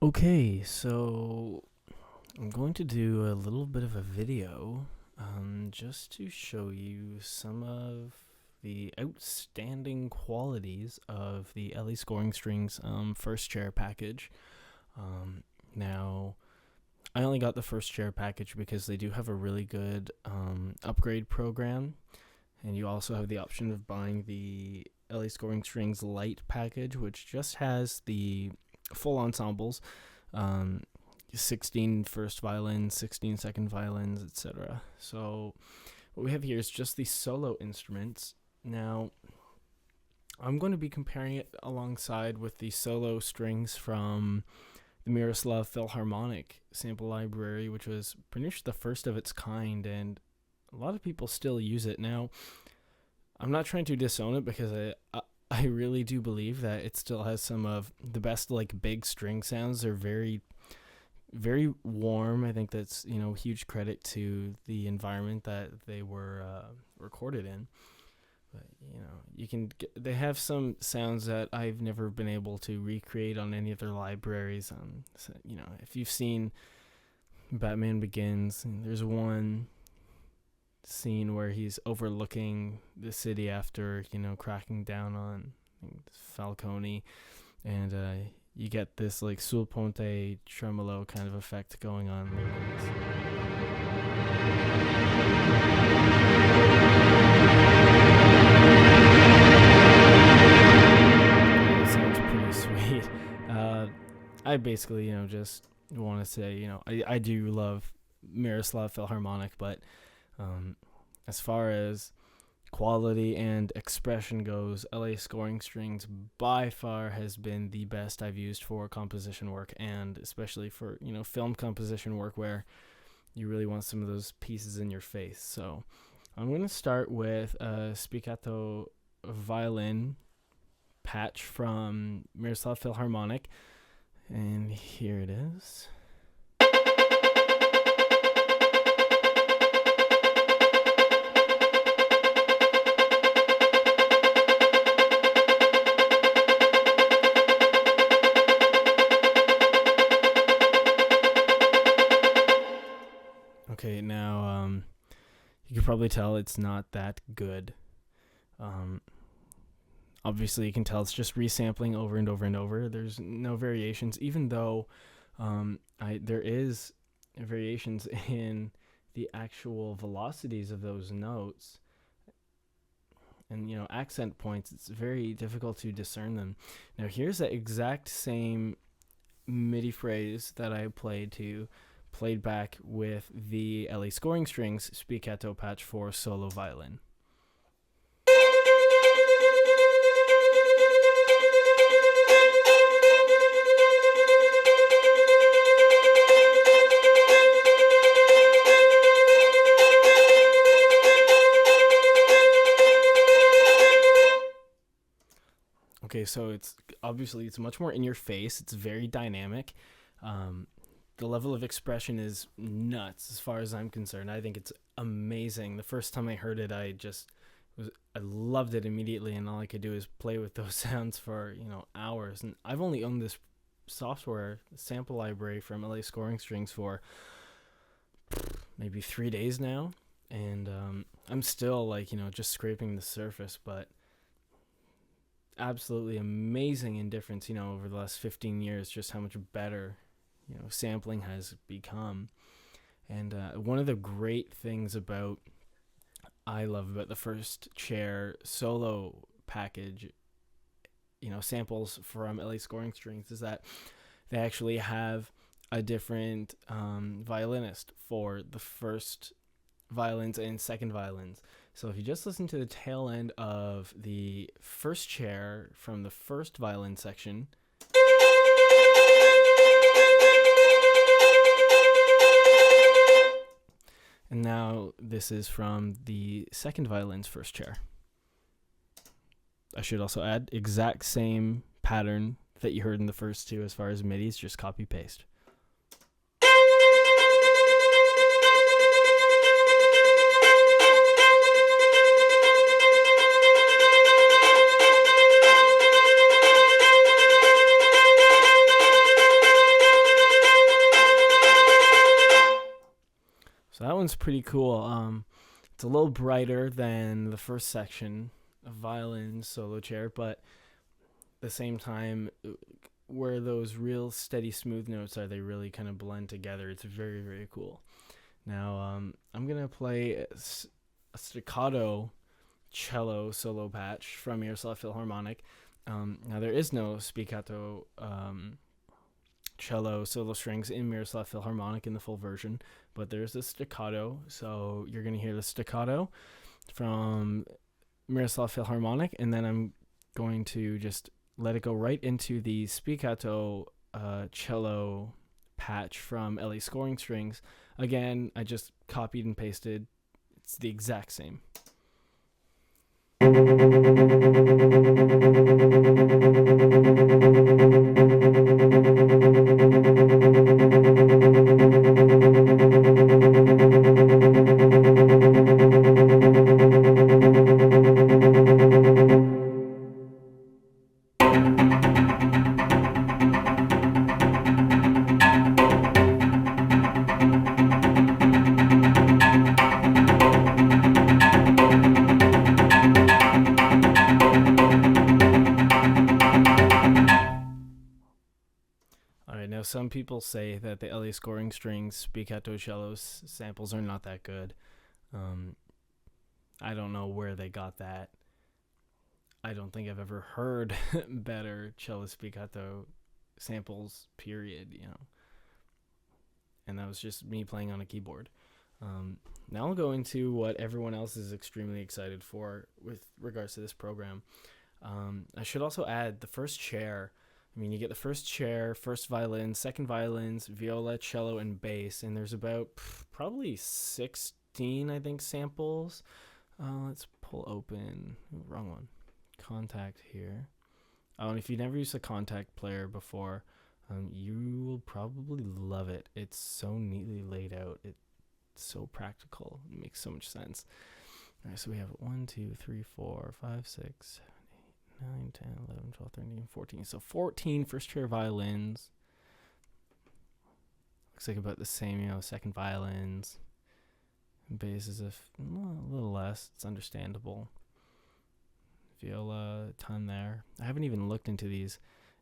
Okay, so I'm going to do a little bit of a video just to show you some of the outstanding qualities of the LA Scoring Strings first chair package. Now, I only got the first chair package because they do have a really good upgrade program, and you also have the option of buying the LA Scoring Strings Lite package, which just has the full ensembles, um, 16 first violins, 16 second violins, etc. So what we have here is just the solo instruments. Now, I'm going to be comparing it alongside with the solo strings from the MIROSLAV Philharmonik sample library, which was pretty much the first of its kind, and a lot of people still use it. Now, I'm not trying to disown it because I really do believe that it still has some of the best big string sounds. They're very, very warm. I think that's huge credit to the environment that they were recorded in. But they have some sounds that I've never been able to recreate on any other libraries. So, if you've seen Batman Begins, there's one scene where he's overlooking the city after cracking down on Falcone, and you get this sul ponte tremolo kind of effect going on. It sounds pretty sweet. I basically just want to say I do love Miroslav Philharmonik, but as far as quality and expression goes, LA Scoring Strings by far has been the best I've used for composition work, and especially for film composition work where you really want some of those pieces in your face. So I'm going to start with a spiccato violin patch from Miroslav Philharmonik, and here it is. Okay, now you can probably tell it's not that good. Obviously, you can tell it's just resampling over and over and over. There's no variations, even though there is variations in the actual velocities of those notes and accent points. It's very difficult to discern them. Now, here's the exact same MIDI phrase that I played back with the LA Scoring Strings spiccato patch for solo violin. Okay, so it's much more in your face. It's very dynamic. The level of expression is nuts as far as I'm concerned. I think it's amazing. The first time I heard it, I loved it immediately, and all I could do is play with those sounds for hours. And I've only owned this software sample library from LA Scoring Strings for maybe 3 days now, and I'm still just scraping the surface, but absolutely amazing in difference over the last 15 years, just how much better sampling has become. And one of the great things I love about the first chair solo package, samples from LA Scoring Strings, is that they actually have a different violinist for the first violins and second violins. So if you just listen to the tail end of the first chair from the first violin section, and now this is from the second violin's first chair. I should also add, exact same pattern that you heard in the first two as far as MIDIs, just copy paste. one's pretty cool. It's a little brighter than the first section of violin solo chair, but at the same time, where those real steady smooth notes are, they really kind of blend together. It's very, very cool. Now, I'm going to play a staccato cello solo patch from MIROSLAV PHILHARMONIK. Now, there is no spiccato cello solo strings in MIROSLAV PHILHARMONIK in the full version, but there's a staccato, so you're going to hear the staccato from MIROSLAV PHILHARMONIK, and then I'm going to just let it go right into the spiccato cello patch from LA Scoring Strings. Again, I just copied and pasted. It's the exact same. Now, some people say that the LA Scoring Strings spiccato cello samples are not that good. I don't know where they got that. I don't think I've ever heard better cello spiccato samples, period, And that was just me playing on a keyboard. Now I'll go into what everyone else is extremely excited for with regards to this program. I should also add the first chair. You get the first chair, first violin, second violins, viola, cello, and bass, and there's about probably 16, I think, samples. Let's pull open, wrong one, Kontakt here. And if you've never used a Kontakt player before, you will probably love it. It's so neatly laid out. It's so practical. It makes so much sense. All right, so we have 1, 2, 3, 4, 5, 6, 9, 10, 11, 12, 13, 14. So 14 first chair violins. Looks like about the same, second violins. Bass is a little less. It's understandable. Viola, a ton there. I haven't even looked into these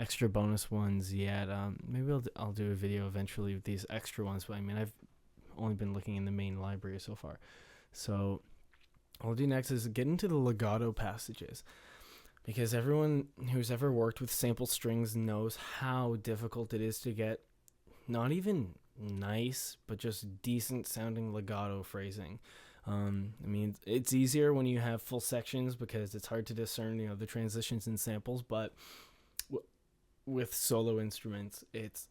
extra bonus ones yet. Maybe I'll do a video eventually with these extra ones, but I've only been looking in the main library so far. So what I'll do next is get into the legato passages, because everyone who's ever worked with sample strings knows how difficult it is to get not even nice, but just decent sounding legato phrasing. It's easier when you have full sections because it's hard to discern, the transitions and samples, but with solo instruments, it's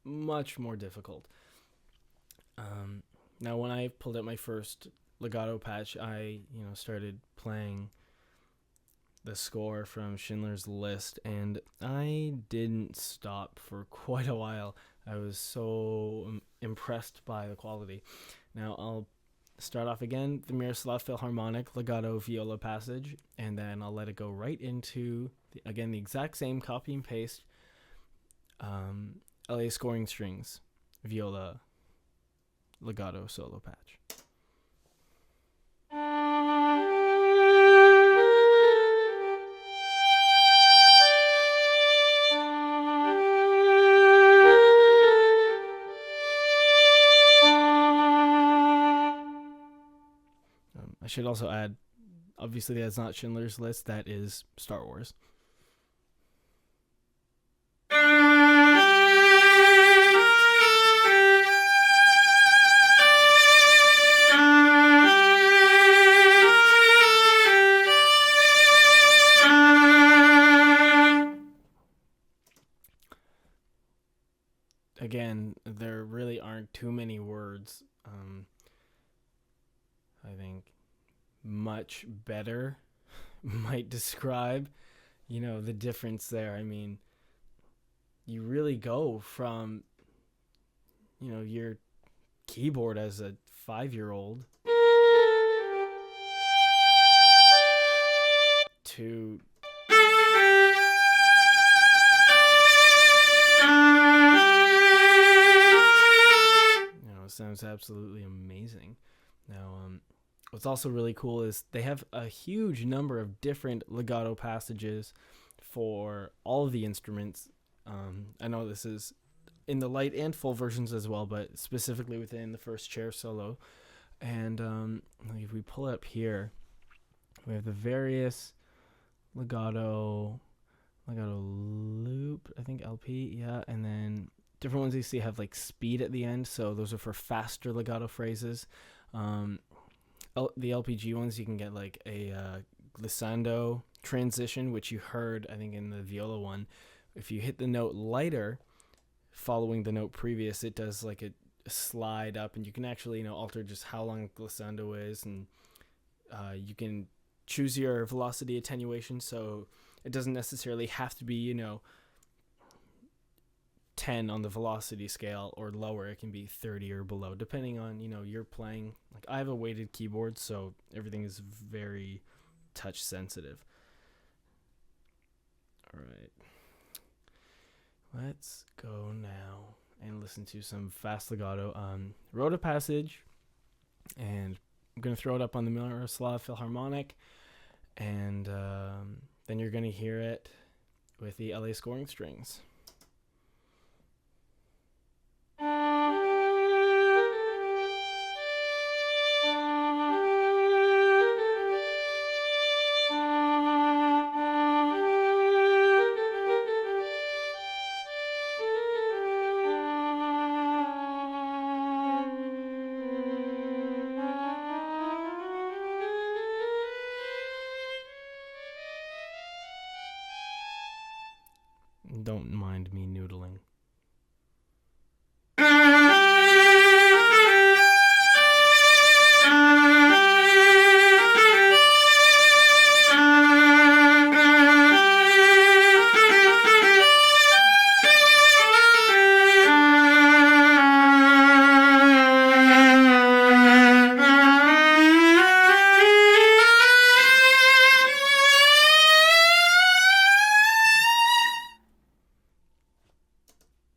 much more difficult. Now, when I pulled out my first legato patch, I, started playing the score from Schindler's List, and I didn't stop for quite a while. I was so impressed by the quality. Now, I'll start off again, the MIROSLAV PHILHARMONIK legato viola passage, and then I'll let it go right into, the exact same copy and paste LA Scoring Strings viola legato solo patch. I should also add, obviously that's not Schindler's List, that is Star Wars. Again, there really aren't too many words. I think much better might describe, the difference there. You really go from, your keyboard as a 5-year-old to it sounds absolutely amazing. what's also really cool is they have a huge number of different legato passages for all of the instruments. I know this is in the light and full versions as well, but specifically within the first chair solo. And if we pull it up here, we have the various legato loop, I think LP, yeah, and then different ones you see have like speed at the end, so those are for faster legato phrases. The LPG ones, you can get like a glissando transition, which you heard I think in the viola one. If you hit the note lighter following the note previous, it does like a slide up, and you can actually alter just how long glissando is, and you can choose your velocity attenuation, so it doesn't necessarily have to be 10 on the velocity scale or lower. It can be 30 or below, depending on you're playing. Like, I have a weighted keyboard, so everything is very touch sensitive. All right, let's go now and listen to some fast legato. Wrote a passage, and I'm gonna throw it up on the Miroslav Philharmonik, and then you're gonna hear it with the LA scoring strings. Don't mind me noodling.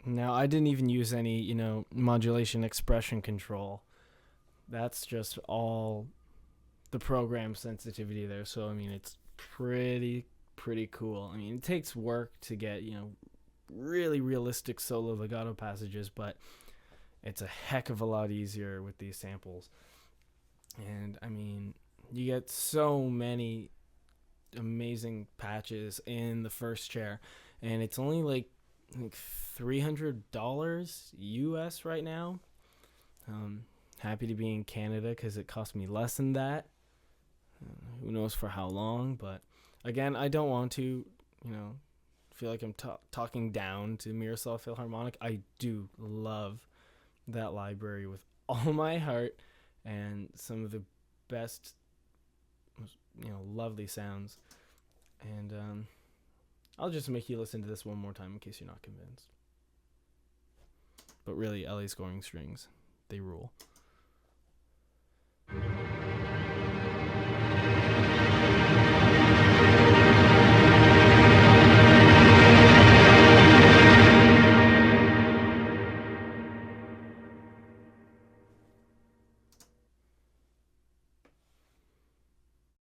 Now, I didn't even use any, modulation expression control. That's just all the program sensitivity there. So, I mean, it's pretty cool. I mean, it takes work to get, really realistic solo legato passages, but it's a heck of a lot easier with these samples. And, I mean, you get so many amazing patches in the first chair, and it's only like $300 US right now. Happy to be in Canada because it cost me less than that. Who knows for how long, but again, I don't want to feel like I'm talking down to Miroslav Philharmonik. I do love that library with all my heart, and some of the best lovely sounds. And I'll just make you listen to this one more time in case you're not convinced. But really, LA scoring strings, they rule.